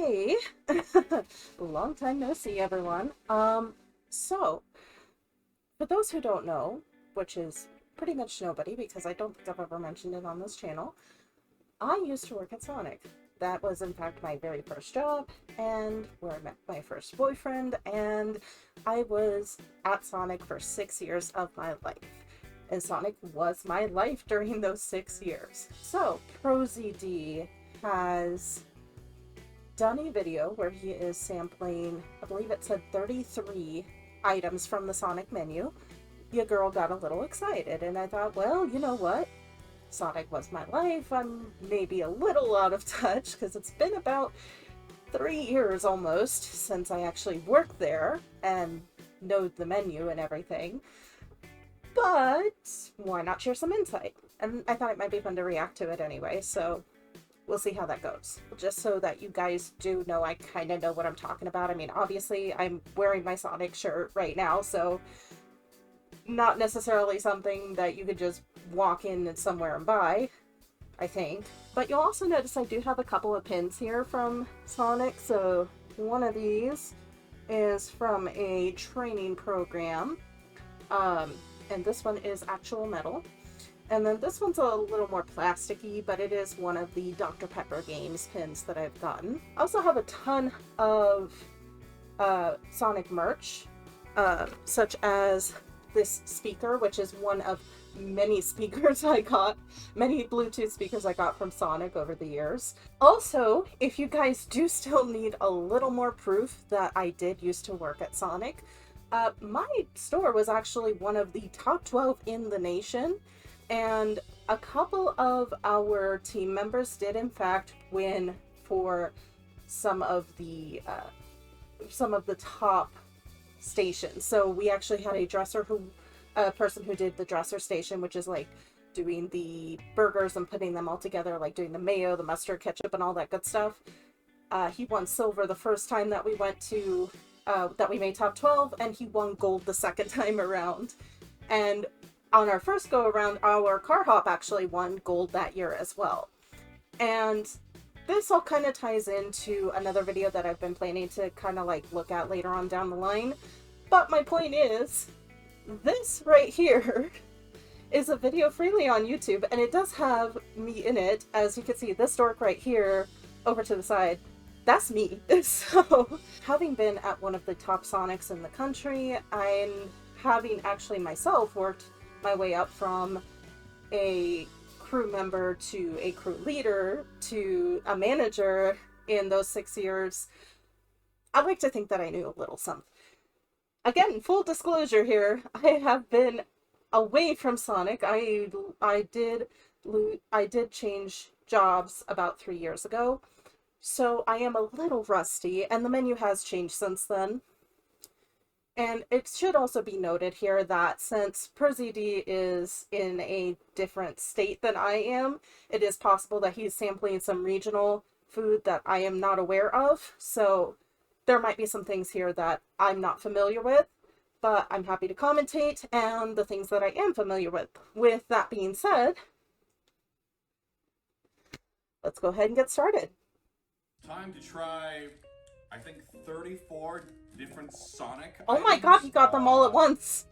Hey, long time no see, everyone. So for those who don't know, which is pretty much nobody because I don't think I've ever mentioned it on this channel, I used to work at Sonic. That was in fact my very first job and where I met my first boyfriend, and I was at Sonic for 6 years of my life. And Sonic was my life during those 6 years. So ProZD has done a video where he is sampling, I believe it said 33 items from the Sonic menu. Your girl got a little excited, and I thought, well, you know what? Sonic was my life. I'm maybe a little out of touch because it's been about 3 years almost since I actually worked there and know the menu and everything. But why not share some insight? And I thought it might be fun to react to it anyway, so we'll see how that goes. Just so that you guys do know I kind of know what I'm talking about. I mean, obviously, I'm wearing my Sonic shirt right now, so not necessarily something that you could just walk in somewhere and buy, I think. But you'll also notice I do have a couple of pins here from Sonic. So one of these is from a training program, and this one is actual metal. And then this one's a little more plasticky, but it is one of the Dr. Pepper Games pins that I've gotten. I also have a ton of Sonic merch, such as this speaker, which is one of many speakers I got, many Bluetooth speakers I got from Sonic over the years. Also, if you guys do still need a little more proof that I did used to work at Sonic, my store was actually one of the top 12 in the nation, and a couple of our team members did in fact win for some of the top stations. So we actually had a person who did the dresser station, which is like doing the burgers and putting them all together, like doing the mayo, the mustard, ketchup, and all that good stuff. He won silver the first time that we went to, that we made top 12, and he won gold the second time around. And on our first go around, our car hop actually won gold that year as well. And this all kind of ties into another video that I've been planning to kind of like look at later on down the line. But my point is, this right here is a video freely on YouTube, and it does have me in it. As you can see, this dork right here over to the side, that's me. So having been at one of the top Sonics in the country, I'm having actually myself worked my way up from a crew member to a crew leader to a manager in those 6 years. I like to think that I knew a little something. Again, full disclosure here, I have been away from Sonic. I did change jobs about 3 years ago, so I am a little rusty, and the menu has changed since then. And it should also be noted here that since ProZD is in a different state than I am, it is possible that he's sampling some regional food that I am not aware of. So there might be some things here that I'm not familiar with, but I'm happy to commentate and the things that I am familiar with. With that being said, let's go ahead and get started. Time to try, I think, 34 different Sonic Oh my god, he got them all at once!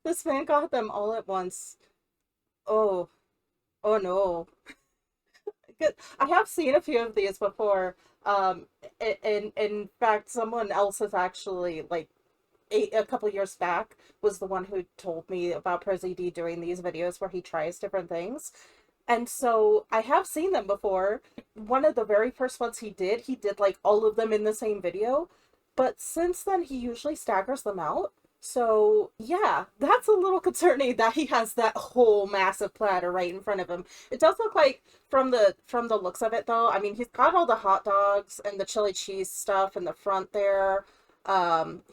This man got them all at once. Oh. Oh no. I have seen a few of these before. In fact, someone else has actually, like, a couple years back, was the one who told me about ProZD doing these videos where he tries different things. And so I have seen them before. One of the very first ones he did like all of them in the same video. But since then, he usually staggers them out. So yeah, that's a little concerning that he has that whole massive platter right in front of him. It does look like, from the looks of it though, I mean, he's got all the hot dogs and the chili cheese stuff in the front there.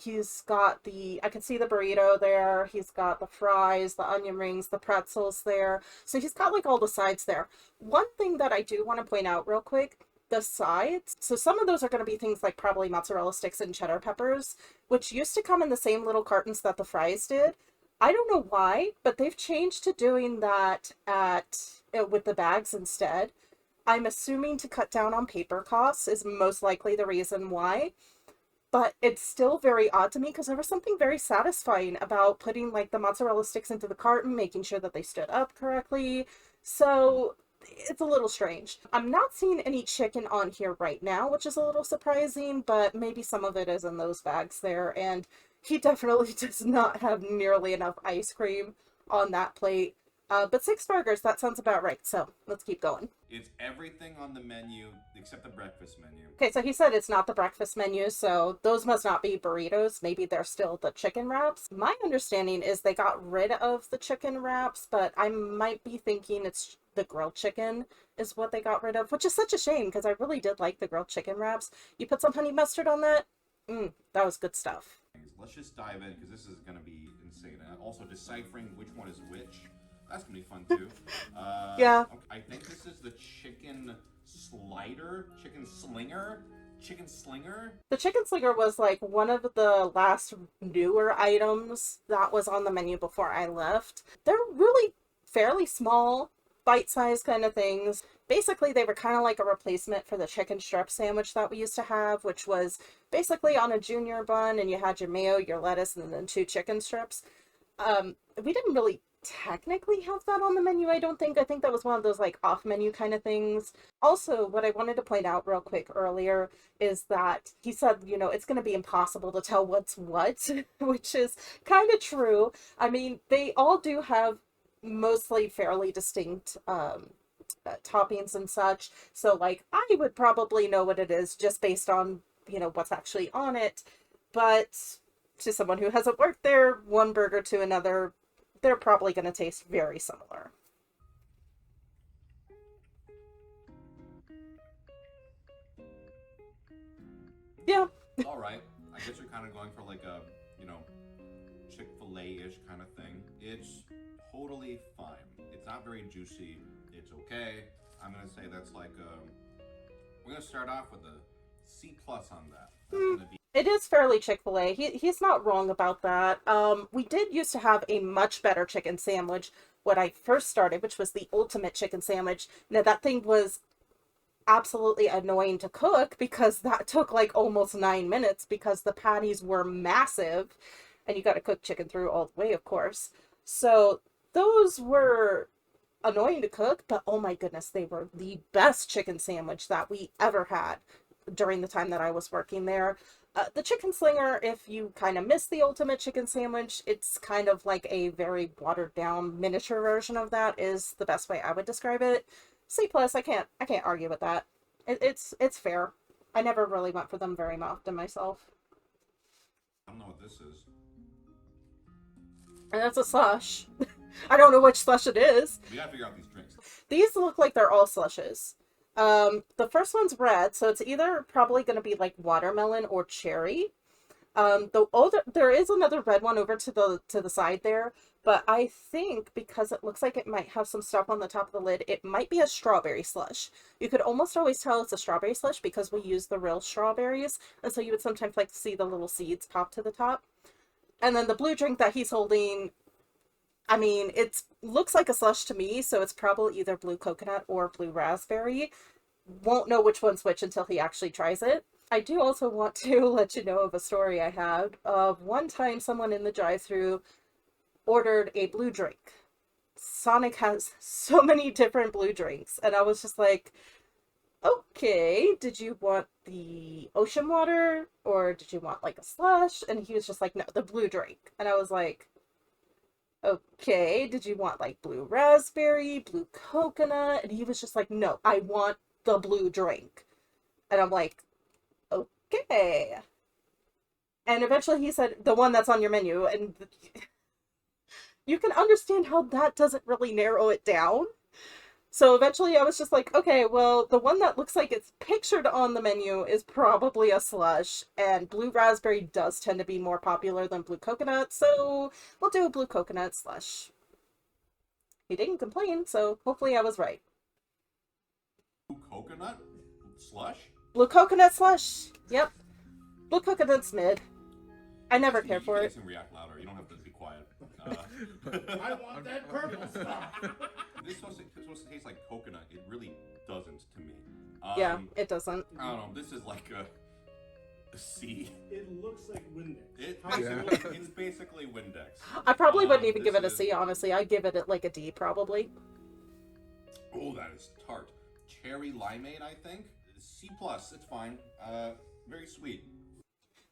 He's got I can see the burrito there. He's got the fries, the onion rings, the pretzels there. So he's got like all the sides there. One thing that I do want to point out real quick, the sides. So some of those are going to be things like probably mozzarella sticks and cheddar peppers, which used to come in the same little cartons that the fries did. I don't know why, but they've changed to doing that with the bags instead. I'm assuming to cut down on paper costs is most likely the reason why. But it's still very odd to me because there was something very satisfying about putting like the mozzarella sticks into the carton, making sure that they stood up correctly. So it's a little strange. I'm not seeing any chicken on here right now, which is a little surprising, but maybe some of it is in those bags there. And he definitely does not have nearly enough ice cream on that plate. But 6 burgers, that sounds about right. So let's keep going. It's everything on the menu except the breakfast menu. Okay, so he said it's not the breakfast menu, so those must not be burritos. Maybe they're still the chicken wraps. My understanding is they got rid of the chicken wraps, but I might be thinking it's the grilled chicken is what they got rid of, which is such a shame because I really did like the grilled chicken wraps. You put some honey mustard on that? That was good stuff. Let's just dive in because this is going to be insane. And also deciphering which one is which. That's going to be fun too. Yeah. Okay, I think this is the chicken slider, chicken slinger. The chicken slinger was like one of the last newer items that was on the menu before I left. They're really fairly small, bite-sized kind of things. Basically, they were kind of like a replacement for the chicken strip sandwich that we used to have, which was basically on a junior bun, and you had your mayo, your lettuce, and then 2 chicken strips. We didn't really technically have that on the menu, I don't think. I think that was one of those like off menu kind of things. Also, what I wanted to point out real quick earlier is that he said, you know, it's going to be impossible to tell what's what, which is kind of true. I mean, they all do have mostly fairly distinct toppings and such. So like I would probably know what it is just based on, you know, what's actually on it. But to someone who hasn't worked there, one burger to another, they're probably going to taste very similar. Yeah. All right. I guess you're kind of going for like a, you know, Chick-fil-A-ish kind of thing. It's totally fine. It's not very juicy. It's okay. I'm going to say that's like, we're going to start off with a C+ on that. That's going to be It is fairly Chick-fil-A. He's not wrong about that. We did used to have a much better chicken sandwich when I first started, which was the ultimate chicken sandwich. Now, that thing was absolutely annoying to cook because that took like almost 9 minutes because the patties were massive and you got to cook chicken through all the way, of course. So those were annoying to cook, but oh my goodness, they were the best chicken sandwich that we ever had during the time that I was working there. The chicken slinger, if you kind of miss the ultimate chicken sandwich, it's kind of like a very watered down miniature version of that is the best way I would describe it. C+, I can't argue with that. It's fair. I never really went for them very often myself. I don't know what this is. And that's a slush. I don't know which slush it is. We gotta figure out these drinks. These look like they're all slushes. The first one's red, so it's either probably going to be like watermelon or cherry. There is another red one over to the side there, but I think because it looks like it might have some stuff on the top of the lid, it might be a strawberry slush. You could almost always tell it's a strawberry slush because we use the real strawberries, and so you would sometimes like to see the little seeds pop to the top. And then the blue drink that he's holding, I mean, it looks like a slush to me, so it's probably either blue coconut or blue raspberry. Won't know which one's which until he actually tries it. I do also want to let you know of a story I had of one time someone in the drive-thru ordered a blue drink. Sonic has so many different blue drinks, and I was just like, okay, did you want the ocean water or did you want like a slush? And he was just like, no, the blue drink. And I was like, okay, did you want like blue raspberry, blue coconut? And he was just like, no, I want the blue drink. And I'm like, okay. And eventually he said, the one that's on your menu. And you can understand how that doesn't really narrow it down. So eventually I was just like, okay, well, the one that looks like it's pictured on the menu is probably a slush, and blue raspberry does tend to be more popular than blue coconut, so we'll do a blue coconut slush. He didn't complain, so hopefully I was right. Blue coconut slush? Blue coconut slush. Yep. Blue coconut's mid. I never cared for it. You can react louder. You don't have to be quiet. I want that purple stuff. This is supposed to taste like coconut. It really doesn't to me. Yeah, it doesn't. I don't know. This is like a C. It looks like Windex. It's basically Windex. I probably wouldn't even this give it a is- C, honestly. I'd give it like a D, probably. Oh, that is tart. Cherry limeade, I think. C plus. It's fine. Very sweet.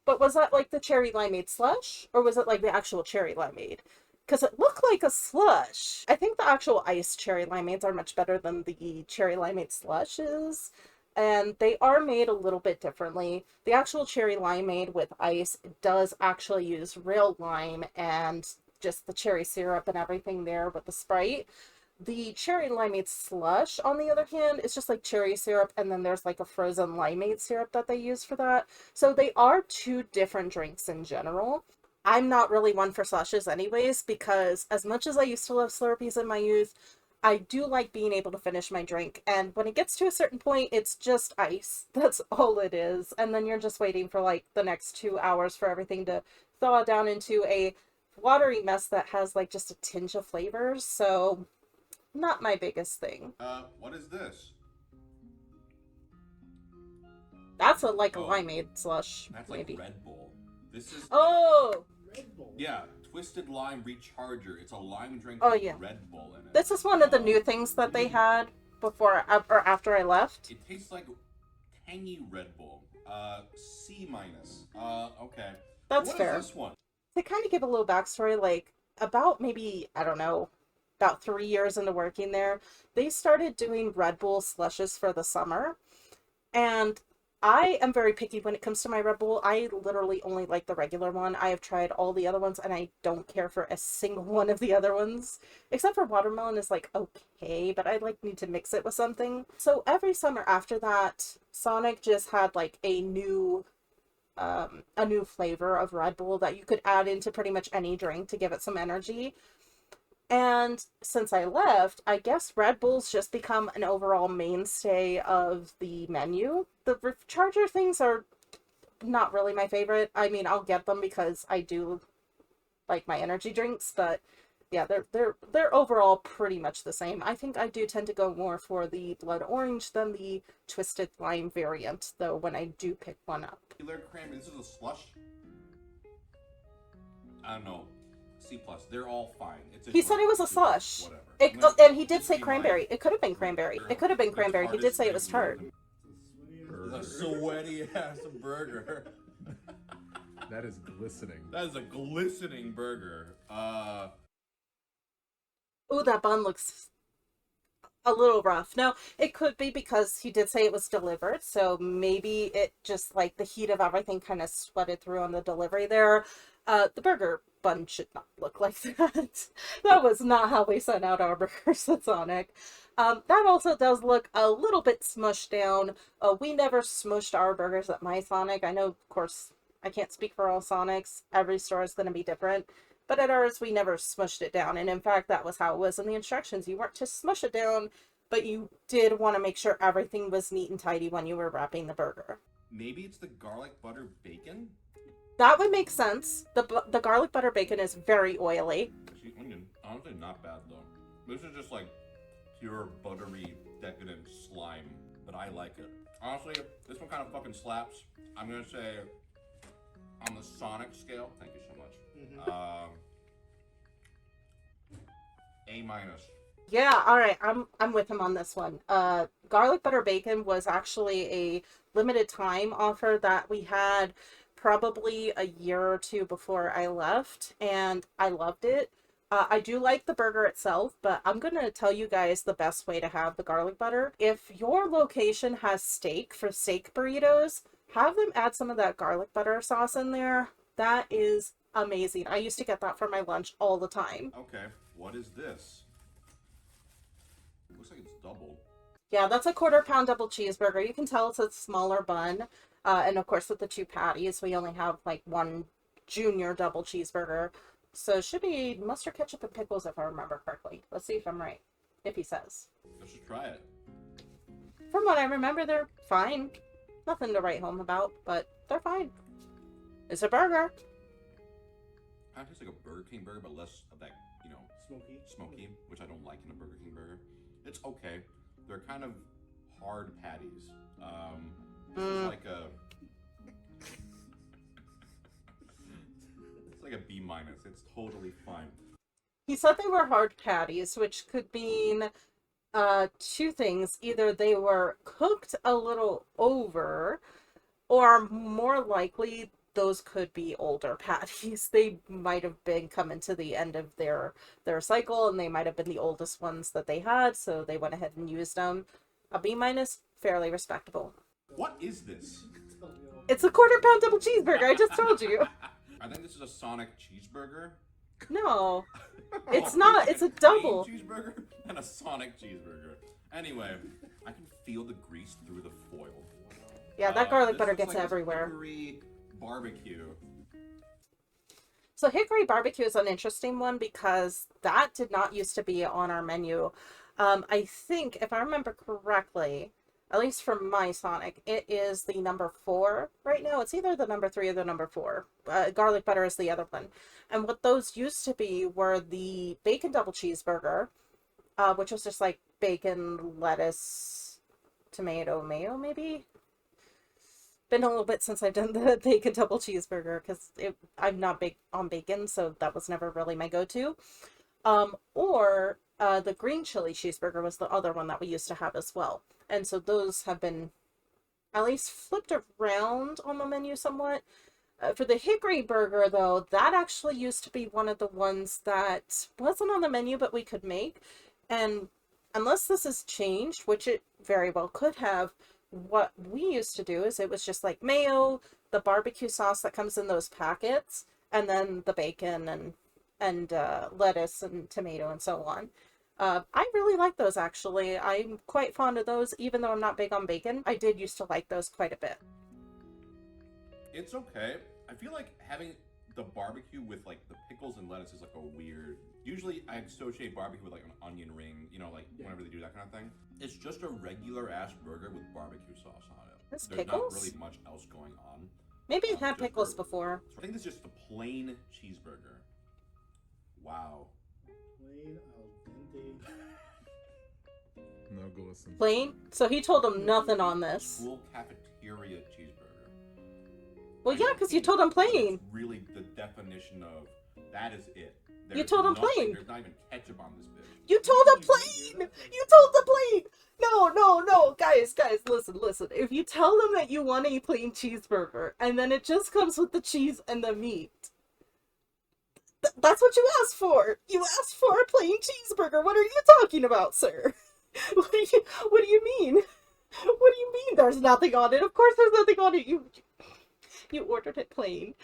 But was that like the cherry limeade slush? Or was it like the actual cherry limeade? Because it looked like a slush. I think the actual iced cherry limeades are much better than the cherry limeade slushes. And they are made a little bit differently. The actual cherry limeade with ice does actually use real lime and just the cherry syrup and everything there with the Sprite. The cherry limeade slush, on the other hand, is just like cherry syrup, and then there's like a frozen limeade syrup that they use for that. So they are two different drinks in general. I'm not really one for slushes anyways, because as much as I used to love Slurpees in my youth, I do like being able to finish my drink. And when it gets to a certain point, it's just ice. That's all it is. And then you're just waiting for like the next 2 hours for everything to thaw down into a watery mess that has like just a tinge of flavors. So not my biggest thing. What is this? That's like a Oh, limeade slush, That's maybe. like Red Bull. This is Oh, Red Bull. yeah, Twisted Lime Recharger. It's a lime drink Oh, with yeah. Red Bull in it. this is one of the new things that they had before or after I left. It tastes like tangy Red Bull. C minus. Okay. That's What fair. is this one? To kind of give a little backstory, like about maybe, I don't know, about 3 years into working there, they started doing Red Bull slushes for the summer. And I am very picky when it comes to my Red Bull. I literally only like the regular one. I have tried all the other ones and I don't care for a single one of the other ones. Except for watermelon is like okay, but I like need to mix it with something. So every summer after that, Sonic just had like a new flavor of Red Bull that you could add into pretty much any drink to give it some energy. And since I left, I guess Red Bull's just become an overall mainstay of the menu. The recharger things are not really my favorite. I mean, I'll get them because I do like my energy drinks, but yeah, they're overall pretty much the same. I think I do tend to go more for the blood orange than the twisted lime variant, though, when I do pick one up. Regular cranberry. This is a slush. I don't know. C plus. They're all fine. It's a He said it was a drink. slush. Whatever. And he did This say would be cranberry. It could have been cranberry. It could have been the cranberry. He did tartest say it was drink tart. known The to- sweaty The sweaty ass burger. That is glistening. That is a glistening burger. Ooh, that bun looks a little rough. No, it could be because he did say it was delivered, so maybe it just like the heat of everything kind of sweated through on the delivery there. The burger bun should not look like that. That was not how we sent out our burgers at Sonic. That also does look a little bit smushed down. We never smushed our burgers at my Sonic. I know, of course, I can't speak for all Sonics. Every store is going to be different. But at ours, we never smushed it down. And in fact, that was how it was in the instructions. You weren't to smush it down, but you did want to make sure everything was neat and tidy when you were wrapping the burger. Maybe it's the garlic butter bacon. That would make sense. The garlic butter bacon is very oily. Actually, honestly, not bad though. This is just like pure buttery, decadent slime, but I like it. Honestly, this one kind of fucking slaps. I'm gonna say on the Sonic scale. Thank you so much. A minus. Yeah, all right. I'm with him on this one. Garlic butter bacon was actually a limited time offer that we had probably a year or two before I left, and I loved it. I do like the burger itself, but I'm going to tell you guys the best way to have the garlic butter. If your location has steak for steak burritos, have them add some of that garlic butter sauce in there. That is amazing. I used to get that for my lunch all the time. Okay, what is this? Looks like it's double. Yeah, that's a 1/4 pound double cheeseburger. You can tell it's a smaller bun. And of course, with the 2 patties, we only have like one junior double cheeseburger. So it should be mustard, ketchup, and pickles if I remember correctly. Let's see if I'm right. If he says. Let's just try it. From what I remember, they're fine. Nothing to write home about, but they're fine. It's a burger. Kind of tastes like a Burger King burger, but less of that, smoky. smoky, which I don't like in a Burger King burger. It's okay. They're kind of hard patties. This is like a... It's like a B-. It's totally fine. He said they were hard patties, which could mean two things. Either they were cooked a little over, or more likely those could be older patties. They might have been coming to the end of their cycle, and they might have been the oldest ones that they had, so they went ahead and used them. A B-, fairly respectable. What is this? It's a quarter-pound double cheeseburger, I just told you. I think this is a Sonic cheeseburger. No, it's not. It's a double. Cheeseburger and a Sonic cheeseburger. Anyway, I can feel the grease through the foil. Yeah, that garlic butter looks gets like everywhere. Hickory barbecue. So hickory barbecue is an interesting one because that did not used to be on our menu. I think, if I remember correctly, at least for my Sonic, it is the number 4 right now. It's either the number 3 or the number 4. Garlic butter is the other one. And what those used to be were the bacon double cheeseburger, which was just like bacon, lettuce, tomato, mayo, maybe? Been a little bit since I've done the bacon double cheeseburger because I'm not big on bacon, so that was never really my go-to. Or the green chili cheeseburger was the other one that we used to have as well. And so those have been at least flipped around on the menu somewhat. For the hickory burger, though, that actually used to be one of the ones that wasn't on the menu, but we could make. And unless this has changed, which it very well could have, what we used to do is it was just like mayo, the barbecue sauce that comes in those packets, and then the bacon and lettuce and tomato and so on. I really like those, actually. I'm quite fond of those, even though I'm not big on bacon. I did used to like those quite a bit. It's okay. I feel like having the barbecue with like the pickles and lettuce is like a weird... Usually I associate barbecue with like an onion ring, you know, like whenever they do that kind of thing. It's just a regular ass burger with barbecue sauce on it. There's There's pickles? not really much else going on. Maybe it had Just pickles burger. before. I think this is just the plain cheeseburger. Wow. Plain al dente. No glisten. Plain? So he told him nothing on this. School cafeteria cheeseburger. Well, yeah, because you told him plain. It's really the definition of that is it. You told him nothing- plain. There's not even ketchup on this bitch. You told him plain! You told him plain! No, guys, listen. If you tell them that you want a plain cheeseburger, and then it just comes with the cheese and the meat, that's what you asked for! You asked for a plain cheeseburger! What are you talking about, sir? What do you mean? What do you mean there's nothing on it? Of course there's nothing on it! You ordered it plain.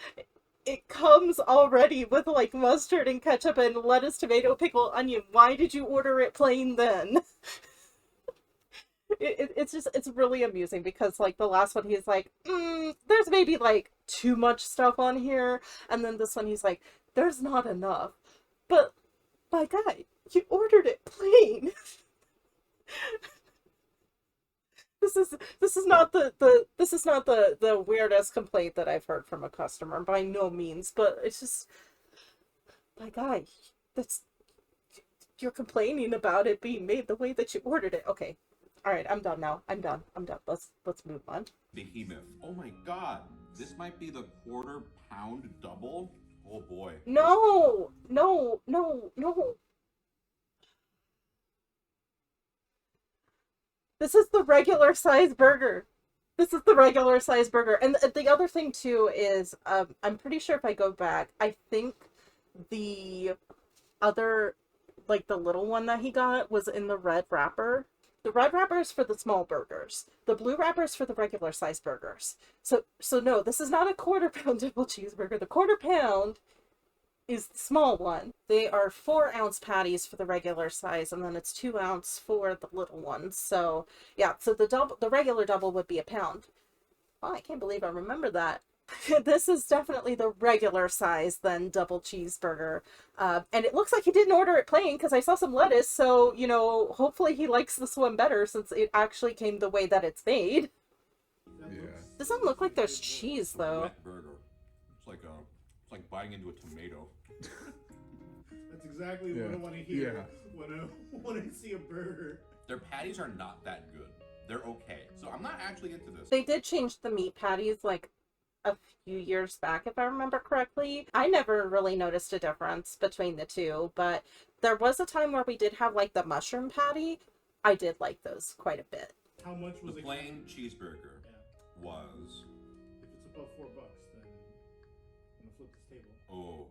It comes already with like mustard and ketchup and lettuce, tomato, pickle, onion. Why did you order it plain then? It's really amusing because like the last one he's like, there's maybe like too much stuff on here, and then this one he's like, there's not enough. But my guy, you ordered it plain. This is not the weirdest complaint that I've heard from a customer, by no means, but it's just, my guy, you're complaining about it being made the way that you ordered it. Okay. All right, I'm done now. I'm done. Let's move on. Behemoth. Oh my god. This might be the quarter-pound double. Oh boy. No. This is the regular size burger. And the other thing too is, I'm pretty sure if I go back, I think the other, like the little one that he got was in the red wrapper. The red wrapper is for the small burgers. The blue wrapper is for the regular size burgers. So no, this is not a quarter-pound double cheeseburger. The quarter-pound is the small one. They are 4-ounce patties for the regular size, and then it's 2 ounce for the little ones. So yeah, so the regular double would be a pound. Oh, I can't believe I remember that. This is definitely the regular size then double cheeseburger. And it looks like he didn't order it plain because I saw some lettuce, so, you know, hopefully he likes this one better since it actually came the way that it's made. Yeah. Doesn't look like there's cheese, though. Wet burger. It's like biting into a tomato. That's exactly what I want to hear when I see a burger. Their patties are not that good. they're okay. So I'm not actually into this. They did change the meat patties like a few years back, if I remember correctly. I never really noticed a difference between the two, but there was a time where we did have like the mushroom patty. I did like those quite a bit. How much was The it? plain cheeseburger Yeah. was. If it's above $4, then I'm gonna flip this table. Oh,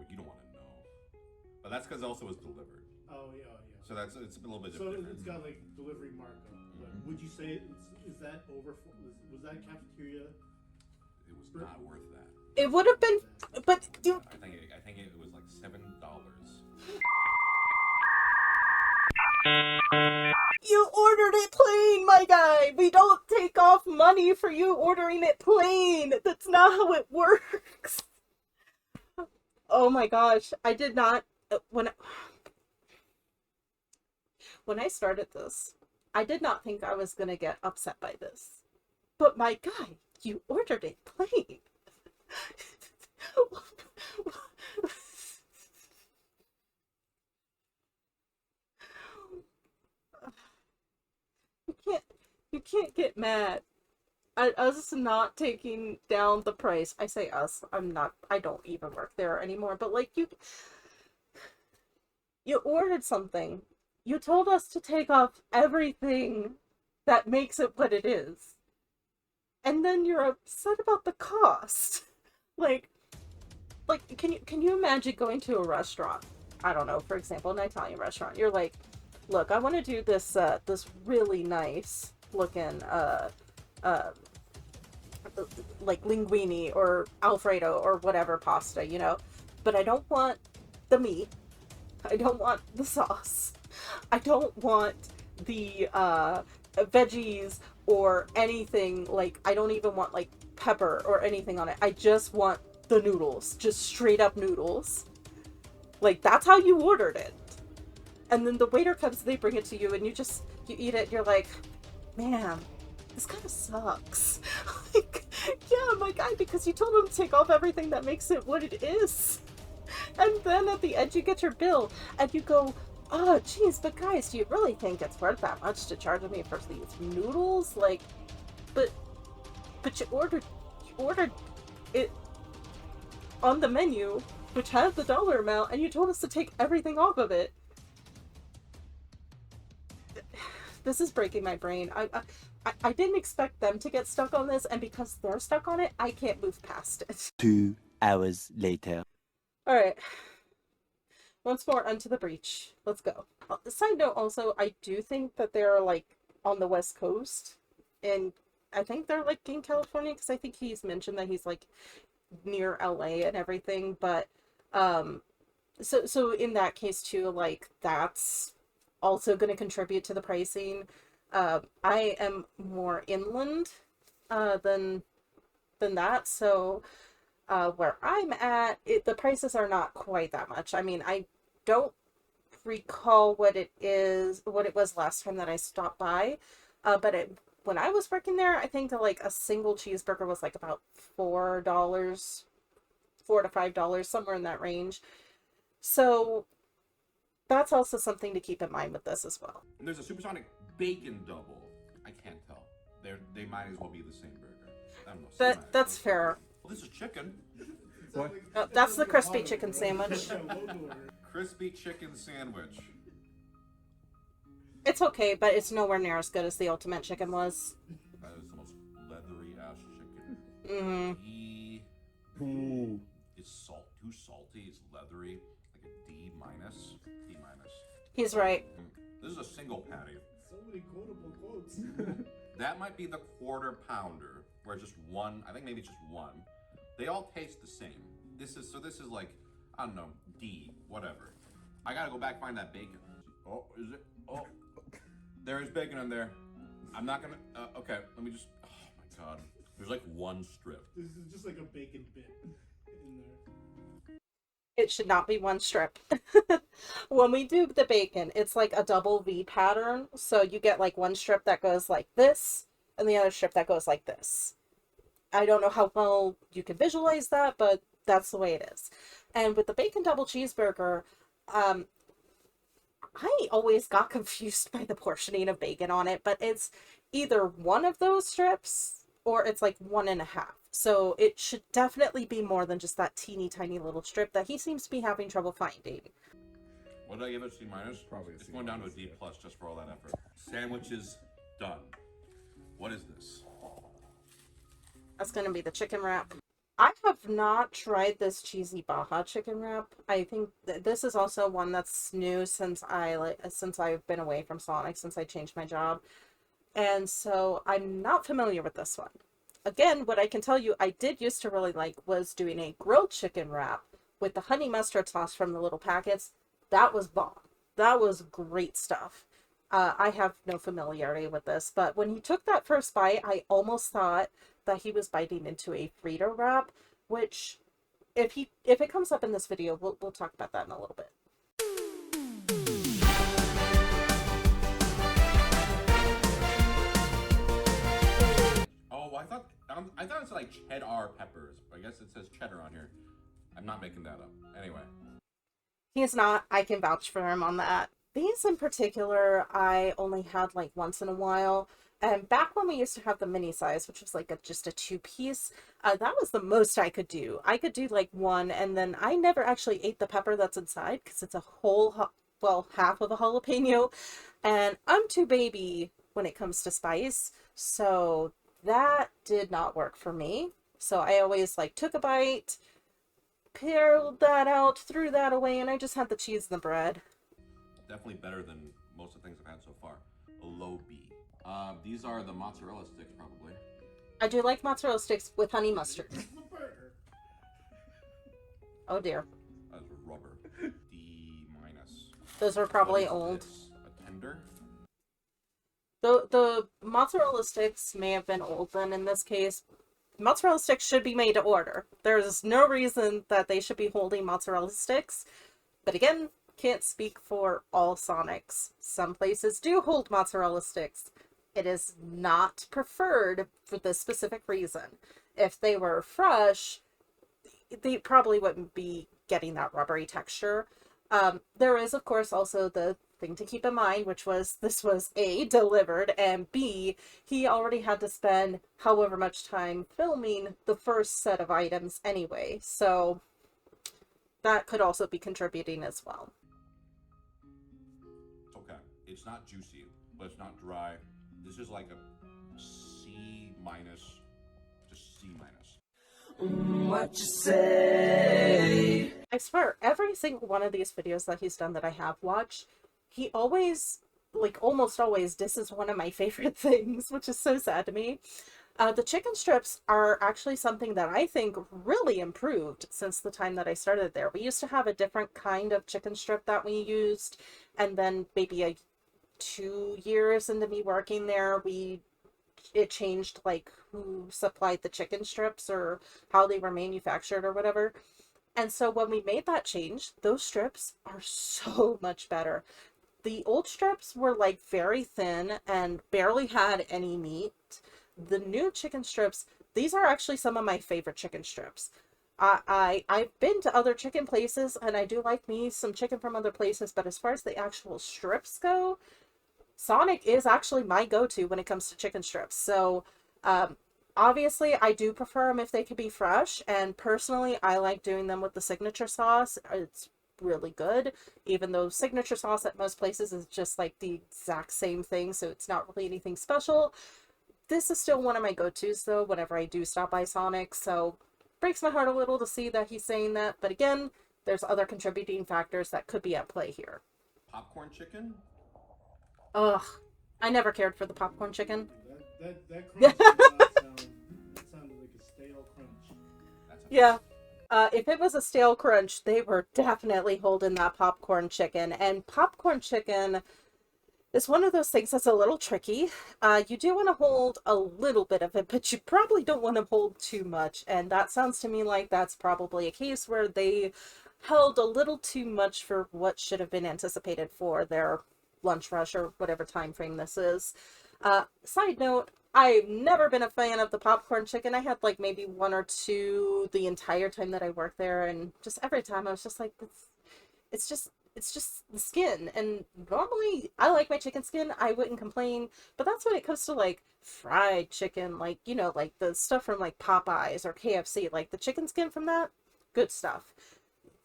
you don't want to know. But that's because also it's delivered. Oh yeah, oh, yeah. So it's a little bit So different. it's got like delivery markup. But would you say is that over? Was that cafeteria? It was not worth that. It would have been, but you, I think it was like $7. you ordered it plain, my guy. We don't take off money for you ordering it plain. That's not how it works. Oh my gosh, I did not when I started this, I did not think I was gonna get upset by this. But my guy, you ordered it plain. You can't get mad at us not taking down the price. I say us, I don't even work there anymore, but like you ordered something. You told us to take off everything that makes it what it is. And then you're upset about the cost. Like can you imagine going to a restaurant? I don't know, for example, an Italian restaurant. You're like, look, I want to do this this really nice looking like linguine or alfredo or whatever pasta, you know, but I don't want the meat. I don't want the sauce. I don't want the veggies or anything. Like, I don't even want like pepper or anything on it. I just want the noodles, just straight up noodles. Like, that's how you ordered it. And then the waiter comes, they bring it to you, and you eat it, you're like, man, this kind of sucks. Like, yeah, my guy, because you told him to take off everything that makes it what it is. And then at the end you get your bill, and you go, oh, geez, but guys, do you really think it's worth that much to charge me for these noodles? Like, but you ordered it on the menu, which has the dollar amount, and you told us to take everything off of it. This is breaking my brain. I didn't expect them to get stuck on this, and because they're stuck on it, I can't move past it. 2 hours later. Alright. Once more, onto the breach. Let's go. Side note also, I do think that they're, like, on the West Coast. And I think they're, like, in California, because I think he's mentioned that he's, like, near LA and everything. But, so in that case, too, like, that's also going to contribute to the pricing. I am more inland than that, so where I'm at, the prices are not quite that much. I mean, I don't recall what it was last time that I stopped by, but when I was working there, I think that like a single cheeseburger was like about $4, $4 to $5, somewhere in that range. So that's also something to keep in mind with this as well. And there's a supersonic bacon double. I can't tell. They might as well be the same burger. I don't know. That's fair. Well, this is chicken. What? That's the crispy chicken sandwich. Crispy chicken sandwich. It's okay, but it's nowhere near as good as the Ultimate Chicken was. That is the most leathery ass chicken. Mm-hmm. Ooh. It's too salty. It's leathery. Like a D minus. D minus. He's right. This is a single patty. So many quotable quotes. That might be the quarter pounder, where just one. I think maybe just one. They all taste the same. This is like, I don't know, D, whatever. I gotta go back find that bacon. Oh, is it? Oh, there is bacon in there. I'm not gonna. Okay, let me just. Oh my god. There's like one strip. This is just like a bacon bit in there. It should not be one strip. When we do the bacon, it's like a double V pattern. So you get like one strip that goes like this, and the other strip that goes like this. I don't know how well you can visualize that, but that's the way it is. And with the bacon double cheeseburger, I always got confused by the portioning of bacon on it, but it's either one of those strips or it's like 1.5. So it should definitely be more than just that teeny tiny little strip that he seems to be having trouble finding. What did I give it? C minus? Probably a It's C going down to a minus, D yeah. plus just for all that effort. Sandwich is done. What is this? That's going to be the chicken wrap. I have not tried this cheesy Baja chicken wrap. I think this is also one that's new since I've been away from Sonic, since I changed my job. And so I'm not familiar with this one. Again, what I can tell you I did used to really like was doing a grilled chicken wrap with the honey mustard sauce from the little packets. That was bomb. That was great stuff. I have no familiarity with this, but when he took that first bite, I almost thought that he was biting into a Frito wrap, which if it comes up in this video, we'll talk about that in a little bit. Oh, I thought it's like cheddar peppers. I guess it says cheddar on here. I'm not making that up. Anyway. He's not. I can vouch for him on that. These in particular, I only had like once in a while. And back when we used to have the mini size, which was like just a 2-piece, that was the most I could do. I could do like one, and then I never actually ate the pepper that's inside because it's a whole, well, half of a jalapeno. And I'm too baby when it comes to spice, so that did not work for me. So I always like took a bite, peeled that out, threw that away, and I just had the cheese and the bread. Definitely better than most of the things I've had so far. A low B. These are the mozzarella sticks, probably. I do like mozzarella sticks with honey mustard. Oh dear. That's rubber. D minus. Those are probably What is old. this? A tender? The mozzarella sticks may have been old then in this case. Mozzarella sticks should be made to order. There's no reason that they should be holding mozzarella sticks. But again, can't speak for all Sonics. Some places do hold mozzarella sticks. It is not preferred for this specific reason. If they were fresh, they probably wouldn't be getting that rubbery texture. There is, of course, also the thing to keep in mind, which was this was A, delivered, and B, he already had to spend however much time filming the first set of items anyway. So that could also be contributing as well. It's okay. It's not juicy, but it's not dry. This is like a C minus, just C minus. What you say? I swear, every single one of these videos that he's done that I have watched, he always, like almost always, disses one of my favorite things, which is so sad to me. The chicken strips are actually something that I think really improved since the time that I started there. We used to have a different kind of chicken strip that we used, and then maybe 2 years into me working there, it changed like who supplied the chicken strips or how they were manufactured or whatever. And so when we made that change, those strips are so much better. The old strips were like very thin and barely had any meat. The new chicken strips, these are actually some of my favorite chicken strips. I've been to other chicken places and I do like me some chicken from other places, but as far as the actual strips go, Sonic is actually my go-to when it comes to chicken strips. So, obviously, I do prefer them if they could be fresh, and personally, I like doing them with the signature sauce. It's really good, even though signature sauce at most places is just like the exact same thing, so it's not really anything special. This is still one of my go-tos, though, whenever I do stop by Sonic, so breaks my heart a little to see that he's saying that, but again, there's other contributing factors that could be at play here. Popcorn chicken? Ugh, I never cared for the popcorn chicken. That crunch sounded like a stale crunch. That's Yeah. If it was a stale crunch, they were definitely holding that popcorn chicken. And popcorn chicken is one of those things that's a little tricky. You do want to hold a little bit of it, but you probably don't want to hold too much. And that sounds to me like that's probably a case where they held a little too much for what should have been anticipated for their lunch rush or whatever time frame this is. Side note, I've never been a fan of the popcorn chicken. I had like maybe 1 or 2 the entire time that I worked there, and just every time I was just like, it's just it's just the skin. And normally I like my chicken skin, I wouldn't complain, but that's when it comes to like fried chicken, like, you know, like the stuff from like Popeyes or KFC, like the chicken skin from that, good stuff.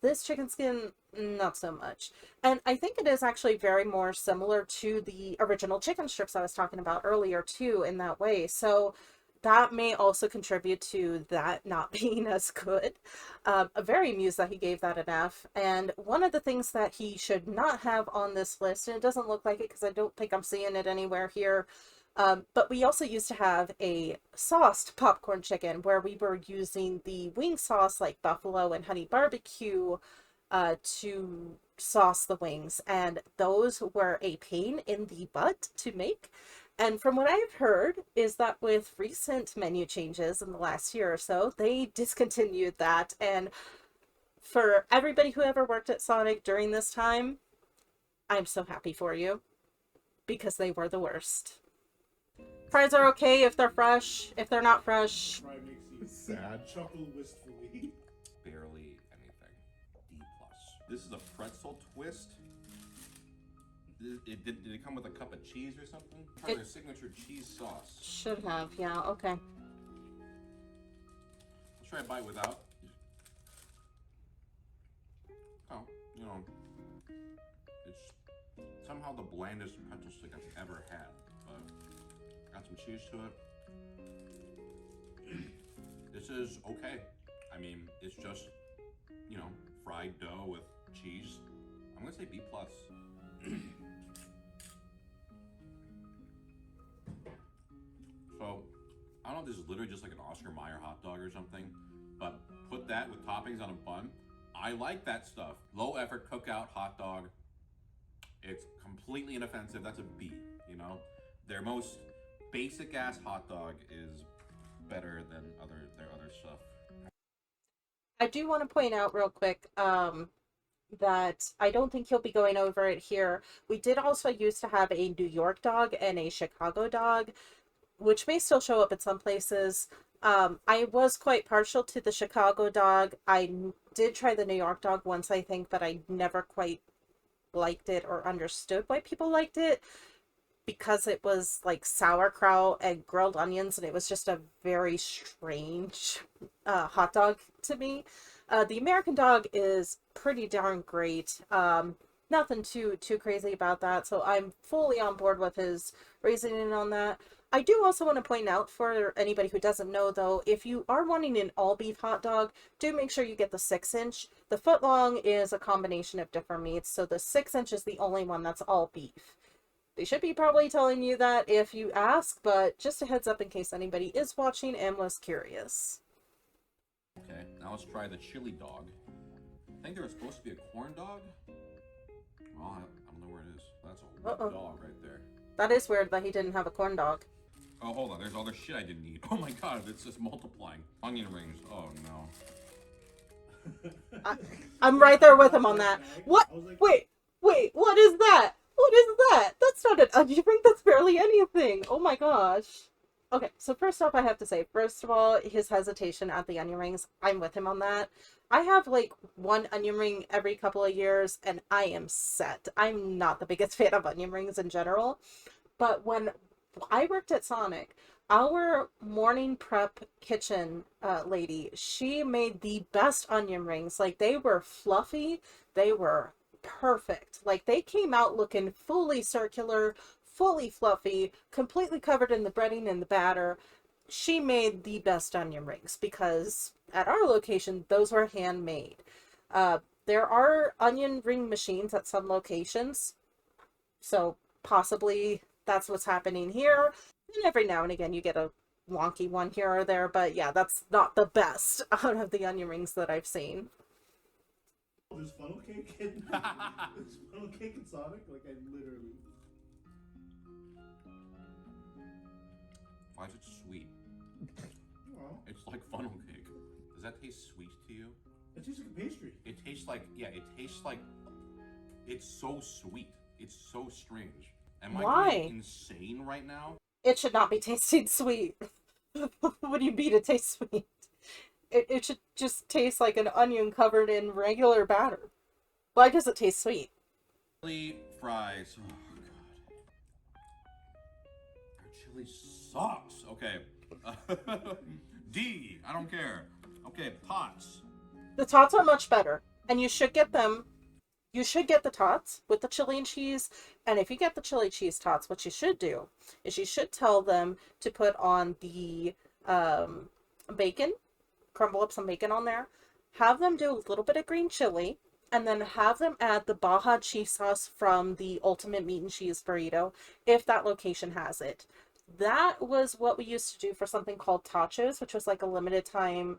This chicken skin, not so much. And I think it is actually very more similar to the original chicken strips I was talking about earlier too, in that way. So that may also contribute to that not being as good. I'm very amused that he gave that an F. And one of the things that he should not have on this list, and it doesn't look like it because I don't think I'm seeing it anywhere here, but we also used to have a sauced popcorn chicken where we were using the wing sauce like buffalo and honey barbecue to sauce the wings. And those were a pain in the butt to make. And from what I've heard is that with recent menu changes in the last year or so, they discontinued that. And for everybody who ever worked at Sonic during this time, I'm so happy for you because they were the worst. Fries are okay if they're fresh. If they're not fresh, Fry makes you Sad. chuckle wistfully. Barely anything. D plus. This is a pretzel twist. Did it come with a cup of cheese or something? Part of their signature cheese sauce. should have. Yeah, okay. Let's try a bite without. Oh, you know, it's somehow the blandest pretzel stick I've ever had. But got some cheese to it. This is okay. I mean, it's just, you know, fried dough with cheese. I'm gonna say B plus. So, I don't know if this is literally just like an Oscar Mayer hot dog or something, but put that with toppings on a bun. I like that stuff. Low effort cookout hot dog. It's completely inoffensive. That's a B, you know? Their most basic ass hot dog is better than their other stuff. I do want to point out real quick that I don't think he'll be going over it here. We did also used to have a New York dog and a Chicago dog, which may still show up in some places. I was quite partial to the Chicago dog. I did try the New York dog once, I think, but I never quite liked it or understood why people liked it, because it was like sauerkraut and grilled onions, and it was just a very strange hot dog to me. The American dog is pretty darn great. Nothing too crazy about that, so I'm fully on board with his reasoning on that. I do also want to point out, for anybody who doesn't know though, if you are wanting an all beef hot dog, do make sure you get the 6-inch. The foot long is a combination of different meats, so the 6-inch is the only one that's all beef. They should be probably telling you that if you ask, but just a heads up in case anybody is watching and was curious. Okay, now let's try the chili dog. I think there was supposed to be a corn dog. Well, I don't know where it is. That's a wet dog right there. That is weird that he didn't have a corn dog. Oh, hold on. There's other shit I didn't eat. Oh my god, it's just multiplying. Onion rings. Oh no. I'm right there with him on that. What? Wait, what is that? What is that? That's not an onion ring. That's barely anything. Oh my gosh. Okay, so first off, I have to say, first of all, his hesitation at the onion rings, I'm with him on that. I have like one onion ring every couple of years, and I am set. I'm not the biggest fan of onion rings in general, but when I worked at Sonic, our morning prep kitchen lady, she made the best onion rings. Like, they were fluffy, they were perfect. Like, they came out looking fully circular, fully fluffy, completely covered in the breading and the batter. She made the best onion rings because at our location, those were handmade. There are onion ring machines at some locations, so possibly that's what's happening here. And every now and again, you get a wonky one here or there, but yeah, that's not the best out of the onion rings that I've seen. There's funnel cake in there's funnel cake in Sonic? Like, I literally... Why is it sweet? Oh, It's like funnel cake. Does that taste sweet to you? it tastes like a pastry. It tastes like, yeah, it tastes like, it's so sweet. It's so strange. Am I Why? going insane right now? It should not be tasting sweet. What do you mean it tastes sweet? It should just taste like an onion covered in regular batter. Why does it taste sweet? Chili fries. Oh god. Their chili sucks. Okay. D. I don't care. Okay, tots. The tots are much better, and you should get them. You should get the tots with the chili and cheese, and if you get the chili cheese tots, what you should do is you should tell them to put on the bacon, crumble up some bacon on there, have them do a little bit of green chili, and then have them add the Baja cheese sauce from the Ultimate Meat and Cheese Burrito, if that location has it. That was what we used to do for something called tachos, which was like a limited time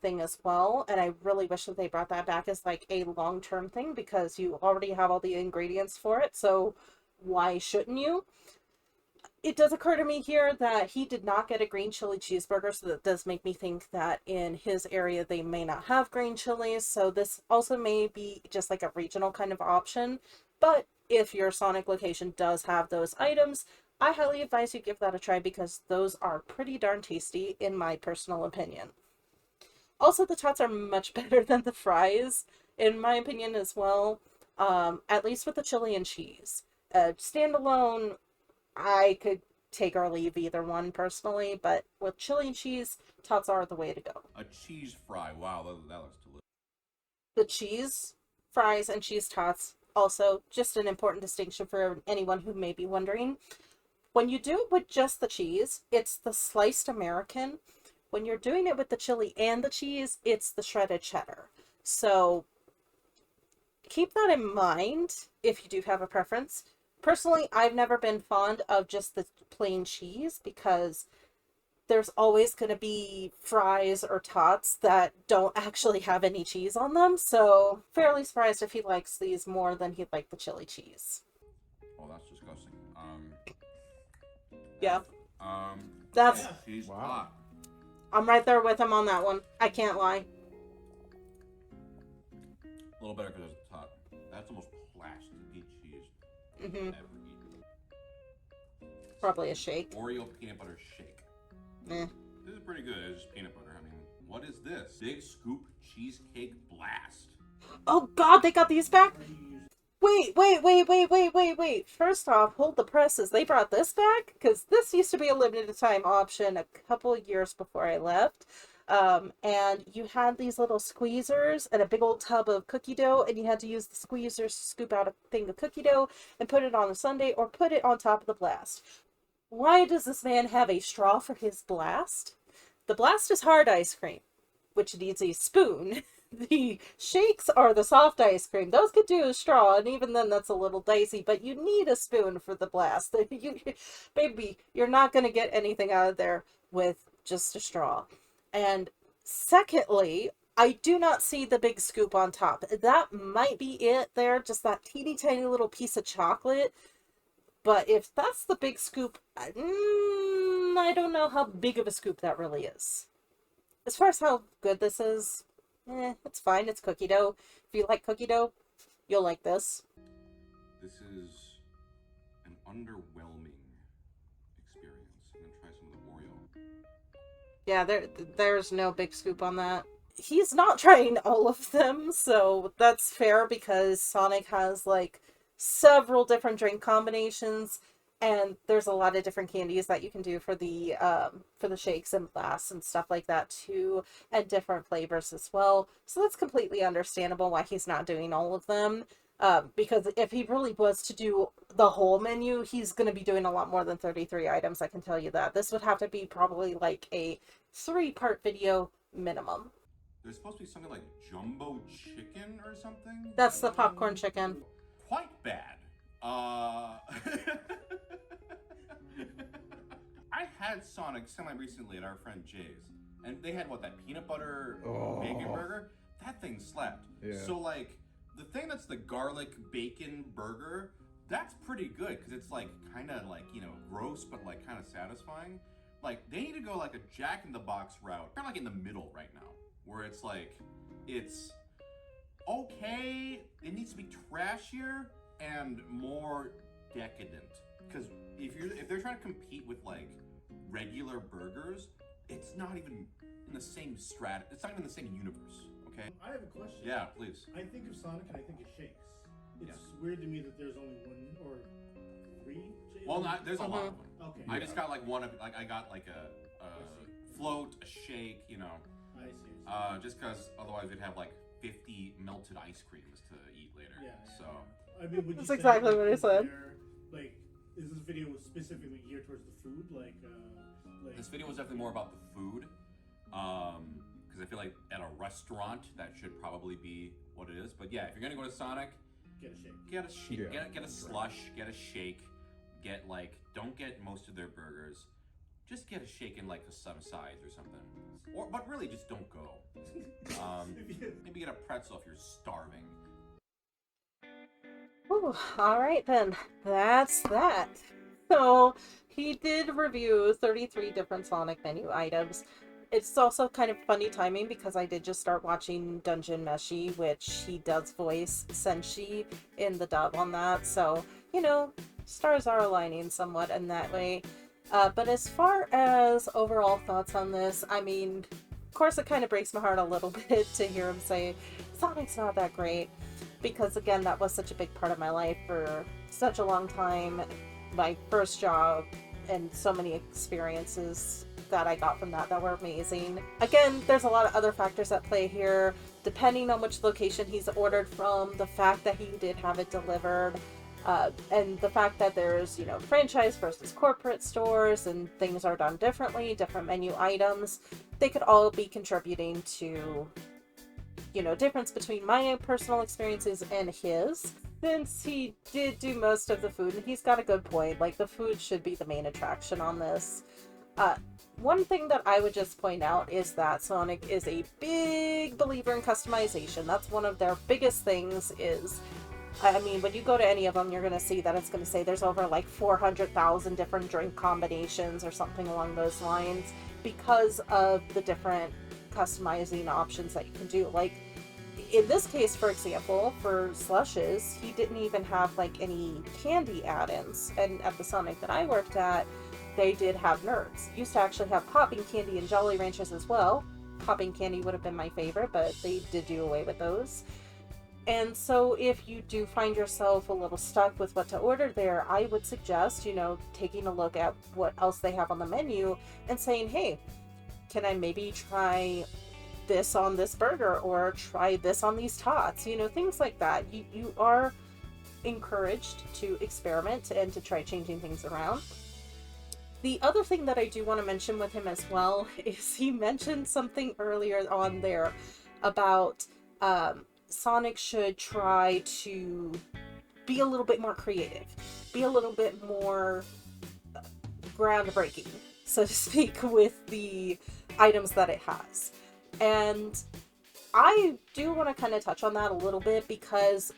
thing as well, and I really wish that they brought that back as like a long-term thing, because you already have all the ingredients for it, so why shouldn't you? It does occur to me here that he did not get a green chili cheeseburger, so that does make me think that in his area they may not have green chilies, so this also may be just like a regional kind of option. But if your Sonic location does have those items, I highly advise you give that a try, because those are pretty darn tasty in my personal opinion. Also, the tots are much better than the fries, in my opinion, as well. At least with the chili and cheese. Standalone, I could take or leave either one personally, but with chili and cheese, tots are the way to go. A cheese fry. Wow, that looks delicious. The cheese fries and cheese tots, also just an important distinction for anyone who may be wondering. When you do it with just the cheese, it's the sliced American. When you're doing it with the chili and the cheese, it's the shredded cheddar. So keep that in mind if you do have a preference. Personally, I've never been fond of just the plain cheese, because there's always going to be fries or tots that don't actually have any cheese on them. So fairly surprised if he likes these more than he'd like the chili cheese. Oh, that's disgusting. Yeah. That's That's... cheese Wow. hot. I'm right there with him on that one. I can't lie. A little better because it's hot. That's the most plasticky cheese I've Mm-hmm. ever eaten. Probably a shake. Oreo peanut butter shake. Eh. This is pretty good. It's just peanut butter. I mean, what is this? Big Scoop Cheesecake Blast. Oh god, they got these back? Wait. First off, hold the presses. They brought this back? Because this used to be a limited time option a couple of years before I left. And you had these little squeezers and a big old tub of cookie dough, and you had to use the squeezers to scoop out a thing of cookie dough and put it on a sundae or put it on top of the blast. Why does this man have a straw for his blast? The blast is hard ice cream, which needs a spoon. The shakes are the soft ice cream. Those could do a straw, and even then that's a little dicey, but you need a spoon for the blast. Baby, you're not going to get anything out of there with just a straw. And secondly, I do not see the big scoop on top. That might be it there, just that teeny tiny little piece of chocolate. But if that's the big scoop, I don't know how big of a scoop that really is. As far as how good this is, it's fine. It's cookie dough. If you like cookie dough, you'll like this. This is an underwhelming experience. I'm gonna try some of the Oreo. Yeah, there's no big scoop on that. He's not trying all of them, so that's fair, because Sonic has like several different drink combinations, and there's a lot of different candies that you can do for the shakes and blasts and stuff like that too, and different flavors as well. So that's completely understandable why he's not doing all of them. Because if he really was to do the whole menu, he's going to be doing a lot more than 33 items, I can tell you that. This would have to be probably like a 3-part video minimum. There's supposed to be something like jumbo chicken or something? That's the popcorn chicken. Quite bad. I had Sonic semi-recently at our friend Jay's, and they had, that peanut butter bacon burger? That thing slapped. Yeah. So, the thing that's the garlic bacon burger, that's pretty good, because it's, kind of, gross, but, kind of satisfying. They need to go, a Jack in the Box route. Kind of, in the middle right now, where it's, it's okay, it needs to be trashier and more decadent. Because if they're trying to compete with regular burgers, it's not even in the same strat. It's not even in the same universe. Okay. I have a question. Yeah, please. I think of Sonic and I think of shakes. It's weird to me that there's only one or three. Well, there's a lot of them. Okay. I just got like one of like I got like a float, a shake, you know. I see. Just because otherwise we'd have like 50 melted ice creams to eat later. Yeah. So. I mean, would you That's say, exactly what I said. Like, is this video specifically geared towards the food? Like This video was definitely more about the food. Because I feel like at a restaurant that should probably be what it is. But yeah, if you're gonna go to Sonic, get a shake. get a shake, Yeah, get a slush, get a shake, get like don't get most of their burgers. Just get a shake and like some sides or something. But really just don't go. Maybe get a pretzel if you're starving. Ooh, alright then. That's that. So, he did review 33 different Sonic menu items. It's also kind of funny timing because I did just start watching Dungeon Meshi, which he does voice Senshi in the dub on that. So, you know, stars are aligning somewhat in that way. But as far as overall thoughts on this, I mean, of course it kind of breaks my heart a little bit to hear him say Sonic's not that great. Because again, that was such a big part of my life for such a long time. My first job and so many experiences that I got from that were amazing. Again, there's a lot of other factors at play here, depending on which location he's ordered from, the fact that he did have it delivered, and the fact that there's, you know, franchise versus corporate stores and things are done differently, different menu items. They could all be contributing to, you know, difference between my personal experiences and his. Since he did do most of the food, and he's got a good point, like the food should be the main attraction on this. One thing that I would just point out is that Sonic is a big believer in customization. That's one of their biggest things is, I mean, when you go to any of them, you're going to see that it's going to say there's over like 400,000 different drink combinations or something along those lines because of the different customizing options that you can do. Like, in this case, for example, for slushes, he didn't even have like any candy add-ins. And at the Sonic that I worked at, they did have nerds. Used to actually have popping candy and Jolly Ranchers as well. Popping candy would have been my favorite, but they did do away with those. And so if you do find yourself a little stuck with what to order there, I would suggest, you know, taking a look at what else they have on the menu and saying, hey, can I maybe try this on this burger or try this on these tots? You know, things like that. You are encouraged to experiment and to try changing things around. The other thing that I do want to mention with him as well is he mentioned something earlier on there about Sonic should try to be a little bit more creative, be a little bit more groundbreaking, so to speak, with the items that it has. And I do want to kind of touch on that a little bit because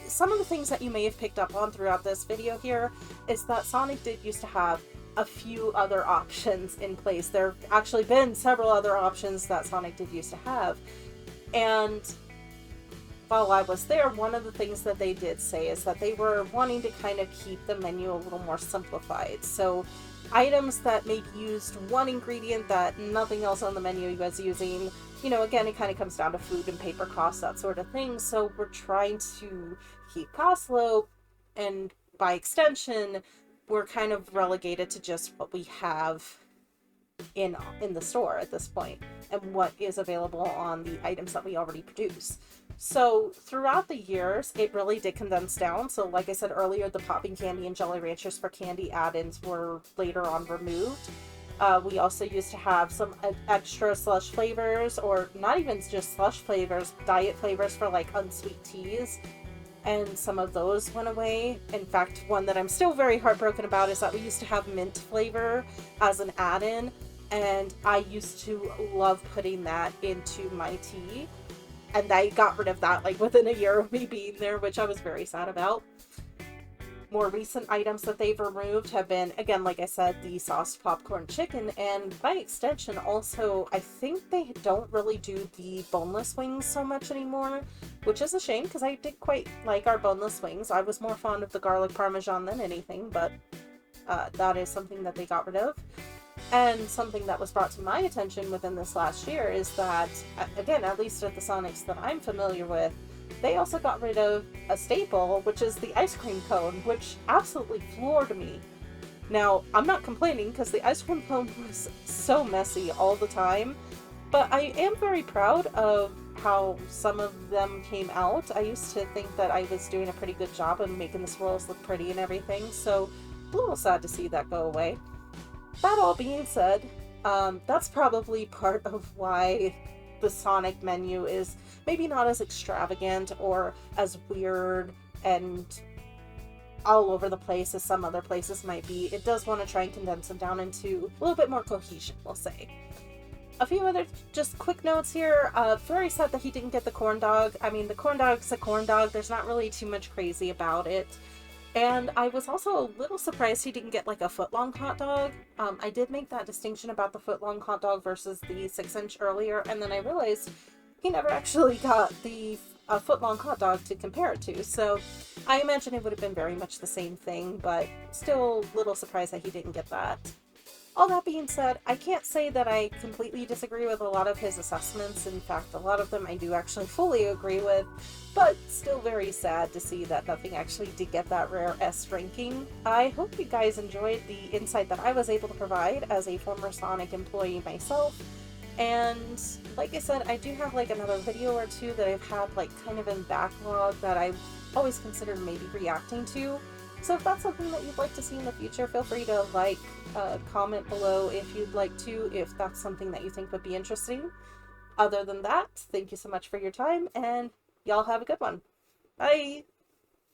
some of the things that you may have picked up on throughout this video here is that Sonic did used to have a few other options in place. There have actually been several other options that Sonic did used to have. And while I was there, one of the things that they did say is that they were wanting to kind of keep the menu a little more simplified. So items that maybe used one ingredient that nothing else on the menu was using, you know, again, it kind of comes down to food and paper costs, that sort of thing. So we're trying to keep costs low, and by extension, we're kind of relegated to just what we have in the store at this point and what is available on the items that we already produce. So throughout the years, it really did condense down. So like I said earlier, the popping candy and Jolly Ranchers for candy add-ins were later on removed. We also used to have some extra slush flavors, or not even just slush flavors, diet flavors for like unsweet teas. And some of those went away. In fact, one that I'm still very heartbroken about is that we used to have mint flavor as an add-in. And I used to love putting that into my tea. And I got rid of that like within a year of me being there, which I was very sad about. More recent items that they've removed have been, again, like I said, the sauced popcorn chicken, and by extension also, I think they don't really do the boneless wings so much anymore, which is a shame because I did quite like our boneless wings. I was more fond of the garlic parmesan than anything, but that is something that they got rid of. And something that was brought to my attention within this last year is that, again, at least at the Sonics that I'm familiar with, they also got rid of a staple, which is the ice cream cone, which absolutely floored me. Now, I'm not complaining because the ice cream cone was so messy all the time, but I am very proud of how some of them came out. I used to think that I was doing a pretty good job of making the swirls look pretty and everything, so a little sad to see that go away. That all being said, that's probably part of why the Sonic menu is maybe not as extravagant or as weird and all over the place as some other places might be. It does want to try and condense them down into a little bit more cohesion, we'll say. A few other just quick notes here. Very sad that he didn't get the corn dog. I mean, the corn dog's a corn dog. There's not really too much crazy about it. And I was also a little surprised he didn't get like a foot-long hot dog. I did make that distinction about the foot-long hot dog versus the 6-inch earlier, and then I realized he never actually got the foot-long hot dog to compare it to. So I imagine it would have been very much the same thing, but still a little surprised that he didn't get that. All that being said, I can't say that I completely disagree with a lot of his assessments. In fact, a lot of them I do actually fully agree with, but still very sad to see that nothing actually did get that rare S ranking. I hope you guys enjoyed the insight that I was able to provide as a former Sonic employee myself. And like I said, I do have like another video or two that I've had like kind of in backlog that I've always considered maybe reacting to. So if that's something that you'd like to see in the future, feel free to like, comment below if you'd like to, if that's something that you think would be interesting. Other than that, thank you so much for your time, and y'all have a good one. Bye!